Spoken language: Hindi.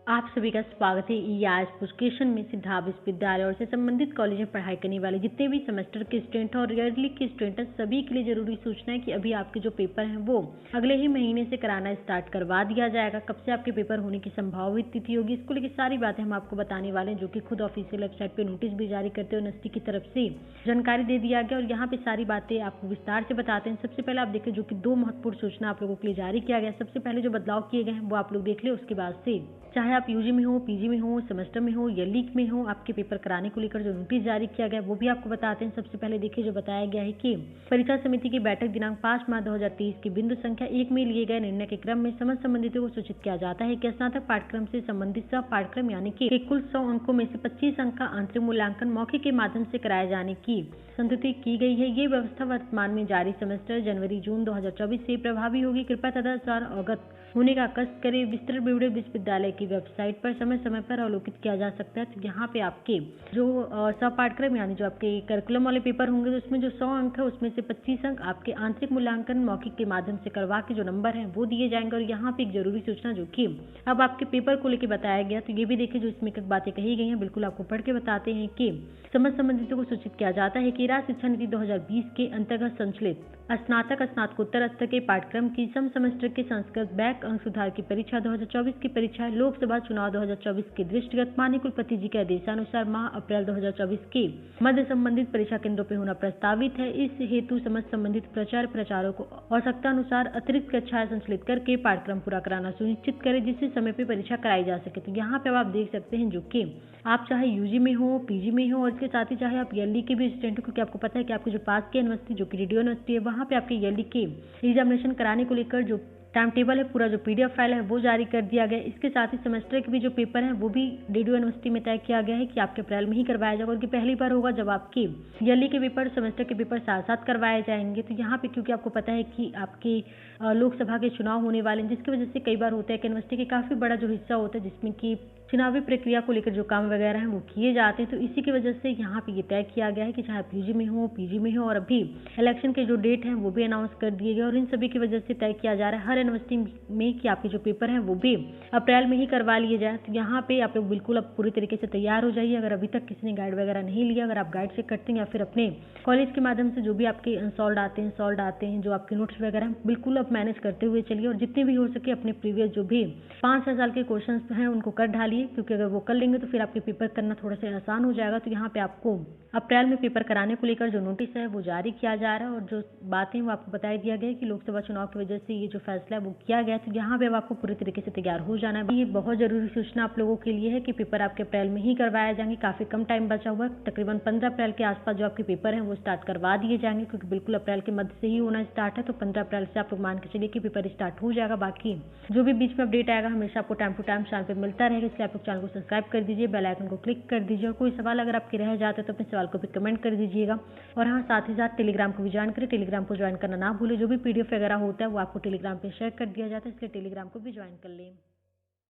आप सभी का स्वागत है आज एजुकेशन में सिद्धार्थ विश्वविद्यालय और से संबंधित कॉलेज में पढ़ाई करने वाले जितने भी सेमेस्टर के स्टूडेंट हैं और ईयरली के स्टूडेंट हैं सभी के लिए जरूरी सूचना है कि अभी आपके जो पेपर हैं वो अगले ही महीने से कराना स्टार्ट करवा दिया जाएगा। कब से आपके पेपर होने की संभावित तिथि होगी, इसको लेकर सारी बातें हम आपको बताने वाले हैं, जो कि खुद ऑफिशियल वेबसाइट पर नोटिस भी जारी करते हुए यूनिवर्सिटी की तरफ से जानकारी दे दिया गया और यहाँ पे सारी बातें आपको विस्तार से बताते हैं। सबसे पहले आप देखें जो कि दो महत्वपूर्ण सूचना आप लोगों के लिए जारी किया गया। सबसे पहले जो बदलाव किए गए हैं वो आप लोग देख ले, उसके बाद से चाहे आप यूजी में हो, पीजी में हो, सेमेस्टर में हो या लीग में हो, आपके पेपर कराने को लेकर जो नोटिस जारी किया गया वो भी आपको बताते हैं। सबसे पहले देखिए जो बताया गया है कि परीक्षा समिति की बैठक दिनांक 5 मार्च 2023 की बिंदु संख्या 1 में लिए गए निर्णय के क्रम में समस्त संबंधितों को सूचित किया जाता है कि स्नातक पाठ्यक्रम से संबंधित सब पाठ्यक्रम यानी कि कुल 100 अंकों में से 25 अंक का आंतरिक मूल्यांकन मौखिक के माध्यम से कराए जाने की संतुष्टि की गई है। ये व्यवस्था वर्तमान में जारी सेमेस्टर जनवरी-जून 2024 से प्रभावी होगी। कृपया तदनुसार अवगत होने का कष्ट करें। विस्तृत वीडियो विश्वविद्यालय की वेबसाइट पर समय समय पर अवलोकित किया जा सकता है। तो यहाँ पे आपके जो सब पाठ्यक्रम यानी जो आपके करिकुलम वाले पेपर होंगे तो उसमें जो 100 अंक है उसमें से 25 अंक आपके आंतरिक मूल्यांकन मौखिक के माध्यम से करवा के जो नंबर है वो दिए जाएंगे। और यहाँ पे एक जरूरी सूचना जो कि अब आपके पेपर को लेकर बताया गया, तो ये भी देखिए जो इसमें बातें कही गई हैं बिल्कुल आपको पढ़ के बताते हैं कि समस्त संबंधितों को सूचित किया जाता है कि राज्य शिक्षा नीति 2020 के अंतर्गत संचालित स्नातक स्नातकोत्तर स्तर के पाठ्यक्रम की सम सेमेस्टर के संस्कृत बैक अंक सुधार की परीक्षा 2024 की परीक्षा लोकसभा चुनाव 2024 के दृष्टिगत माननीय कुलपति जी के आदेशानुसार माह अप्रैल 2024 के मध्य संबंधित परीक्षा केंद्रों पर होना प्रस्तावित है। इस हेतु समस्त संबंधित प्रचारकों को आवश्यकता अनुसार अतिरिक्त कक्षाएं संचालित करके पाठ्यक्रम पूरा कराना सुनिश्चित करें जिससे समय पर परीक्षा कराई जा सके। तो यहाँ पे आप देख सकते हैं जो कि आप चाहे यूजी में हो, पीजी में हो और इसके साथ ही चाहे आप ईयरली के भी स्टूडेंट हो, क्योंकि आपको पता है कि आपके जो पास की यूनिवर्सिटी जो कि रेडियो यूनिवर्सिटी है वहाँ पे आपके ईयरली के एग्जामिनेशन कराने को लेकर जो टाइम टेबल है, पूरा जो पीडीएफ फाइल है वो जारी कर दिया गया है। इसके साथ ही सेमेस्टर के भी जो पेपर हैं वो भी रेडियो यूनिवर्सिटी में तय किया गया है कि आपके अप्रैल में ही करवाया जाएगा और कि पहली बार होगा जब आपके ईयरली के पेपर सेमेस्टर के पेपर साथ साथ करवाए जाएंगे। तो यहाँ पे क्योंकि आपको पता है कि आपके लोकसभा के चुनाव होने वाले हैं, जिसकी वजह से कई बार होता है कि यूनिवर्सिटी के काफ़ी बड़ा जो हिस्सा होता है जिसमें कि चुनावी प्रक्रिया को लेकर जो काम वगैरह हैं वो किए जाते हैं। तो इसी की वजह से यहाँ पे ये तय किया गया है कि चाहे आप यूजी में हो, पीजी में हो और अभी इलेक्शन के जो डेट हैं वो भी अनाउंस कर दिए गए और इन सभी की वजह से तय किया जा रहा है हर यूनिवर्सिटी में कि आपके जो पेपर हैं वो भी अप्रैल में ही करवा लिए जाए। तो यहाँ पे आप लोग बिल्कुल अब पूरी तरीके से तैयार हो जाइए। अगर अभी तक किसी ने गाइड वगैरह नहीं लिया, अगर आप गाइड से करते हैं या फिर अपने कॉलेज के माध्यम से जो भी आपके सॉल्व आते हैं जो आपके नोट्स वगैरह बिल्कुल आप मैनेज करते हुए चलिए और जितने भी हो सके अपने प्रीवियस जो भी 5-6 साल के क्वेश्चन हैं उनको कर ढालिए, क्योंकि अगर वो कर लेंगे तो फिर आपके पेपर करना थोड़ा सा आसान हो जाएगा। तो यहाँ पे आपको अप्रैल में पेपर कराने को लेकर जो नोटिस है वो जारी किया जा रहा है और जो बातें वो आपको बता दिया गया है कि लोकसभा चुनाव की वजह से ये जो फैसला है वो किया गया। तो यहाँ पे आपको पूरी तरीके से तैयार हो जाना है। ये बहुत जरूरी सूचना आप लोगों के लिए है कि पेपर आपके अप्रैल में ही करवाए जाएंगे। काफी कम टाइम बचा हुआ है, तकरीबन 15 अप्रैल के आसपास जो आपके पेपर हैं वो स्टार्ट करवा दिए जाएंगे, क्योंकि बिल्कुल अप्रैल के मध्य से ही होना स्टार्ट है। तो 15 अप्रैल से आप लोग मान के चलिए कि पेपर स्टार्ट हो जाएगा। बाकी जो भी बीच में अपडेट आएगा हमेशा आपको टाइम टू टाइम चैनल पर मिलता रहेगा, इसलिए आप लोग चैनल को सब्सक्राइब कर दीजिए, बेल आइकन को क्लिक कर दीजिए और कोई सवाल अगर आपके रह जाते हैं तो अपने सवाल को भी कमेंट कर दीजिएगा। और हाँ, साथ ही साथ टेलीग्राम को भी ज्वाइन करें। टेलीग्राम को ज्वाइन करना ना भूलें, जो भी पीडीएफ वगैरह होता है वो आपको टेलीग्राम पे शेयर कर दिया जाता है, इसलिए टेलीग्राम को भी ज्वाइन कर लें।